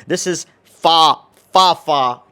This is far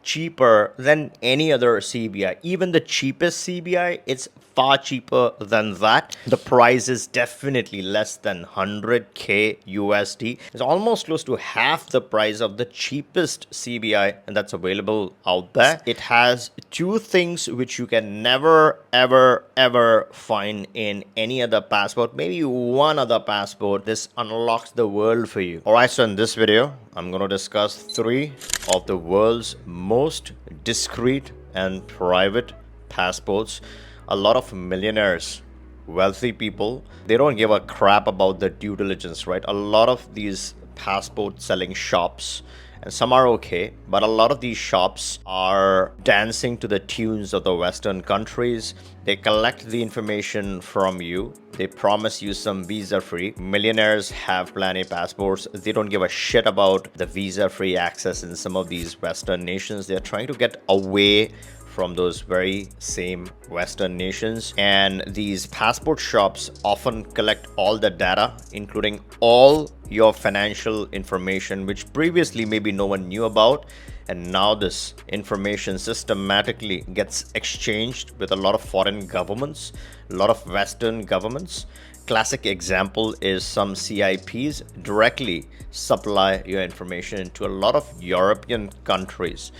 cheaper than any other CBI. Even the cheapest CBI, it's far cheaper than that. The price is definitely less than 100k USD. It's almost close to half the price of the cheapest CBI and that's available out there. It has two things which you can never ever find in any other passport, maybe one other passport. This unlocks the world for you. Alright, so in this video I'm going to discuss three of the world's most discreet and private passports. A lot of millionaires, wealthy people, they don't give a crap about the due diligence, right? A lot of these passport selling shops, and some are okay, but a lot of these shops are dancing to the tunes of the Western countries. They collect the information from you. They promise you some visa-free. Millionaires have Plan A passports. They don't give a shit about the visa-free access in some of these Western nations. They're trying to get away from those very same Western nations. And these passport shops often collect all the data, including all your financial information, which previously maybe no one knew about. And now this information systematically gets exchanged with a lot of foreign governments, a lot of Western governments. Classic example is some CIPs directly supply your information to a lot of European countries.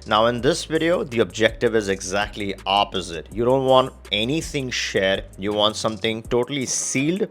Now in this video, the objective is exactly opposite. You don't want anything shared. You want something totally sealed,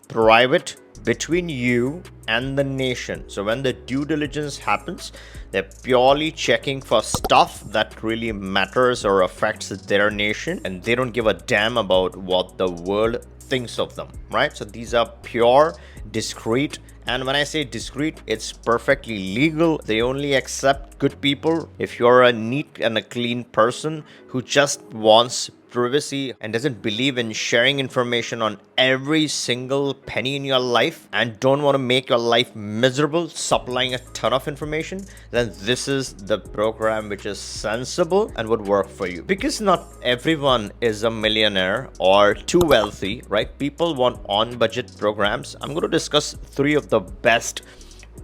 private, between you and the nation. So when the due diligence happens, they're purely checking for stuff that really matters or affects their nation, and they don't give a damn about what the world thinks of them, right? So these are pure, discreet, and when I say discreet, it's perfectly legal. They only accept good people. If you're a neat and a clean person who just wants privacy and doesn't believe in sharing information on every single penny in your life and don't want to make your life miserable supplying a ton of information, then this is the program which is sensible and would work for you. Because not everyone is a millionaire or too wealthy, right? People want on-budget programs. I'm going to discuss three of the best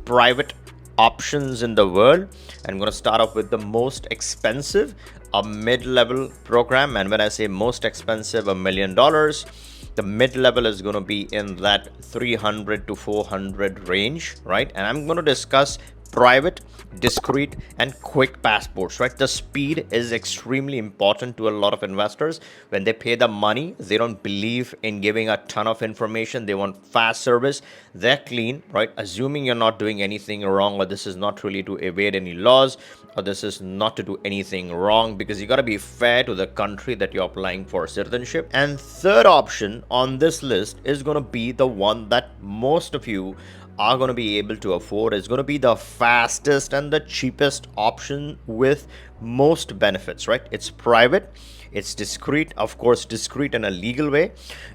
private options in the world. I'm going to start off with the most expensive, a mid-level program. And when I say most expensive, $1 million, the mid-level is going to be in that 300 to 400 range, right? And I'm going to discuss private, discreet, and quick passports, right? The speed is extremely important to a lot of investors. When they pay the money, they don't believe in giving a ton of information. They want fast service. They're clean, right? Assuming you're not doing anything wrong, or this is not really to evade any laws, or this is not to do anything wrong, because you got to be fair to the country that you're applying for citizenship. And third option on this list is going to be the one that most of you are going to be able to afford. Is going to be the fastest and the cheapest option with most benefits, right? It's private, it's discreet, of course, discreet in a legal way,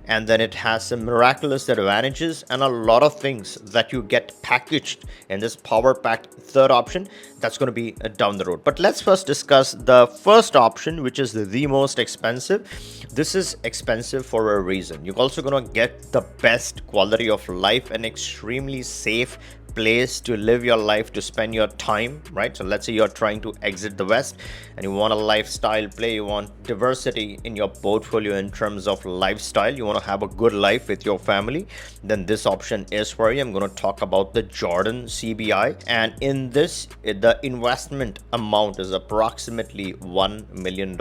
and then it has some miraculous advantages and a lot of things that you get packaged in this power packed third option. That's going to be down the road. But let's first discuss the first option, which is the most expensive. This is expensive for a reason. You're also going to get the best quality of life and extremely safe place to live your life, to spend your time, right? So let's say you're trying to exit the West and you want a lifestyle play, you want diversity in your portfolio in terms of lifestyle, you want to have a good life with your family, then this option is for you. I'm going to talk about the Jordan CBI, and in this, the investment amount is approximately $1 million in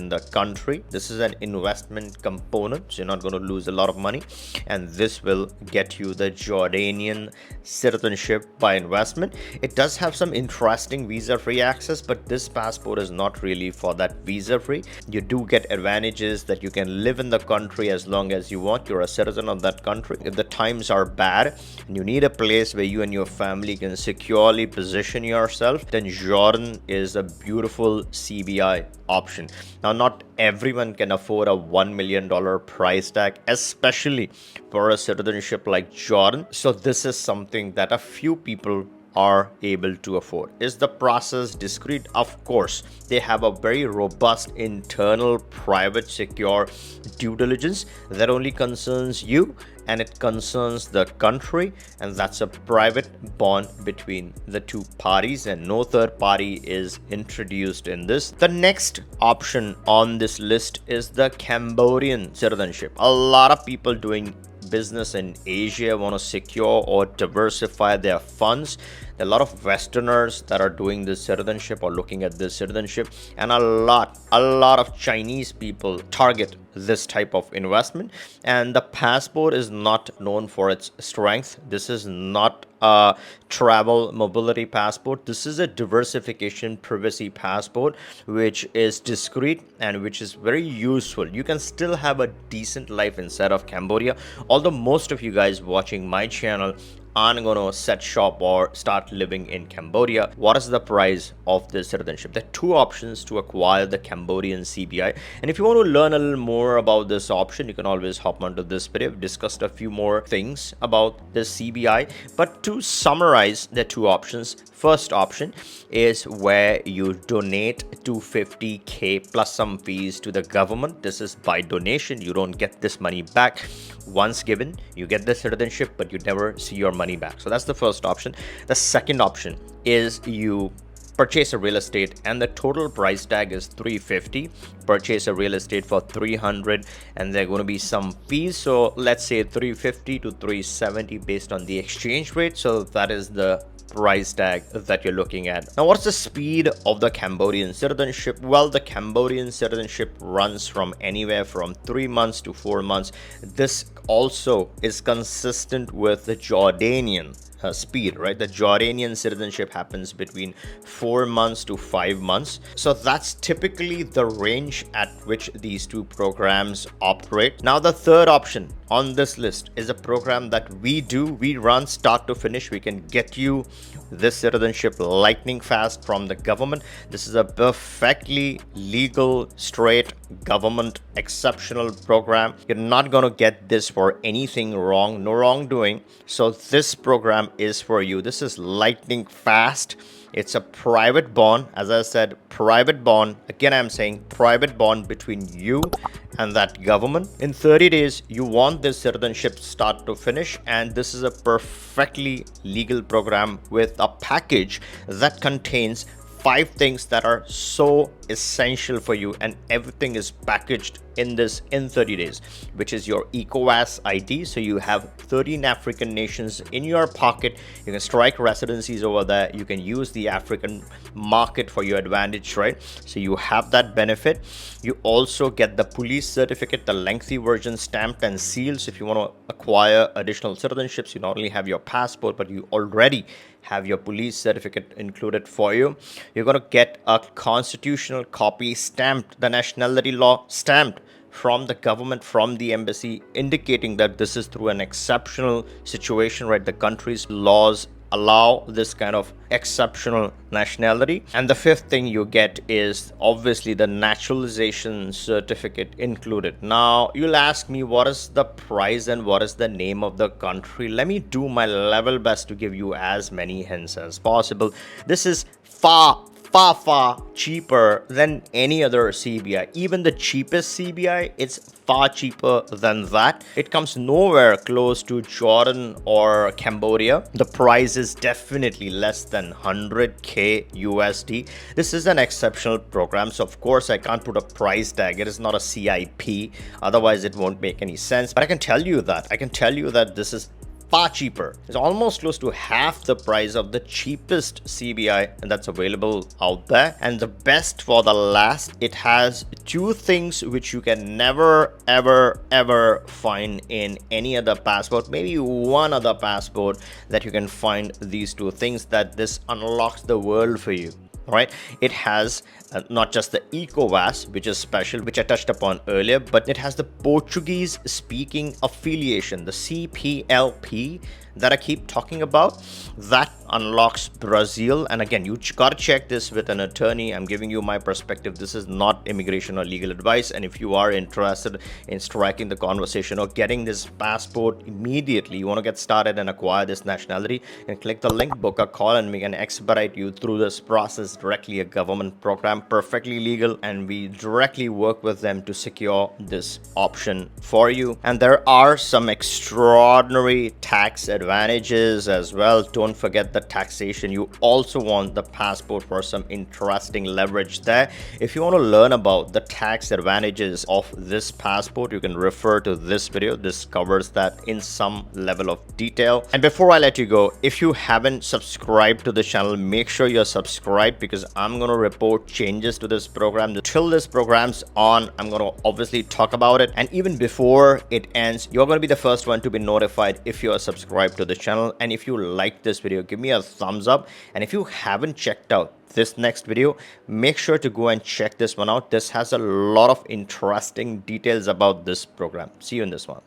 the country. This is an investment component, so you're not going to lose a lot of money, and this will get you the Jordanian citizenship by investment. It does have some interesting visa-free access, but this passport is not really for that visa-free. You do get advantages that you can live in the country as long as you want. You're a citizen of that country. If the times are bad and you need a place where you and your family can securely position yourself, then Jordan is a beautiful CBI option. Now, not everyone can afford a $1 million price tag, especially for a citizenship like Jordan. So this is something that a few people are able to afford. Is the process discreet? Of course. They have a very robust internal private secure due diligence that only concerns you and it concerns the country, and that's a private bond between the two parties and no third party is introduced in this. The next option on this list is the Cambodian citizenship. A lot of people doing business in Asia want to secure or diversify their funds. There are a lot of Westerners that are doing this citizenship or looking at this citizenship, and a lot of Chinese people target this type of investment. And the passport is not known for its strength. This is not a travel mobility passport. This is a diversification privacy passport, which is discreet and which is very useful. You can still have a decent life inside of Cambodia. Although most of you guys watching my channel aren't going to set shop or start living in Cambodia. What is the price of this citizenship? There are two options to acquire the Cambodian CBI. And if you want to learn a little more about this option, you can always hop onto this video. We've discussed a few more things about this CBI. But to summarize the two options, first option is where you donate 250k plus some fees to the government. This is by donation. You don't get this money back. Once given, you get the citizenship, but you never see your money back. So that's the first option. The second option is you purchase a real estate and the total price tag is 350. Purchase a real estate for 300 and there are going to be some fees. So let's say 350 to 370 based on the exchange rate. So that is the price tag that you're looking at. Now, what's the speed of the Cambodian citizenship? Well, the Cambodian citizenship runs from anywhere from 3 months to 4 months. This also is consistent with the Jordanian speed, right? The Jordanian citizenship happens between 4 months to 5 months. So that's typically the range at which these two programs operate. Now, the third option on this list is a program that we run start to finish. We can get you this citizenship lightning fast from the government. This is a perfectly legal, straight government exceptional program. You're not going to get this for anything wrong, no wrongdoing. So this program is for you. This is lightning fast. It's a private bond. As I said, private bond. Again, I'm saying private bond between you and that government. In 30 days, you want this citizenship start to finish. And this is a perfectly legal program with a package that contains 5 things that are so essential for you, and everything is packaged in this in 30 days, which is your ECOWAS ID. So you have 13 African nations in your pocket. You can strike residencies over there. You can use the African market for your advantage, right? So you have that benefit. You also get the police certificate, the lengthy version stamped and sealed. So if you want to acquire additional citizenships, you not only have your passport, but you already have your police certificate included for you. You're going to get a constitutional copy stamped, the nationality law stamped from the government, from the embassy, indicating that this is through an exceptional situation, right? The country's laws allow this kind of exceptional nationality. And the fifth thing you get is obviously the naturalization certificate included. Now, you'll ask me, what is the price and what is the name of the country? Let me do my level best to give you as many hints as possible. This is far cheaper than any other CBI. Even the cheapest CBI, it's far cheaper than that. It comes nowhere close to Jordan or Cambodia. The price is definitely less than 100k USD. This is an exceptional program, so of course I can't put a price tag. It is not a CIP, otherwise it won't make any sense. But I can tell you that this is far cheaper. It's almost close to half the price of the cheapest CBI that's available out there. And the best for the last, it has 2 things which you can never ever find in any other passport. Maybe one other passport that you can find these 2 things, that this unlocks the world for you. Right, it has not just the ECOWAS, which is special, which I touched upon earlier, but it has the Portuguese speaking affiliation, the CPLP. that I keep talking about, that unlocks Brazil. And again, you gotta check this with an attorney. I'm giving you my perspective. This is not immigration or legal advice. And if you are interested in striking the conversation or getting this passport immediately, you want to get started and acquire this nationality, and click the link, book a call, and we can expedite you through this process directly. A government program, perfectly legal, and we directly work with them to secure this option for you. And there are some extraordinary tax advantages as well. Don't forget the taxation. You also want the passport for some interesting leverage there. If you want to learn about the tax advantages of this passport, you can refer to this video. This covers that in some level of detail. And before I let you go, if you haven't subscribed to the channel, make sure you're subscribed, because I'm going to report changes to this program. Till this program's on, I'm going to obviously talk about it, and even before it ends, you're going to be the first one to be notified if you are subscribed to the channel. And if you like this video, give me a thumbs up. And if you haven't checked out this next video, make sure to go and check this one out. This has a lot of interesting details about this program. See you in this one.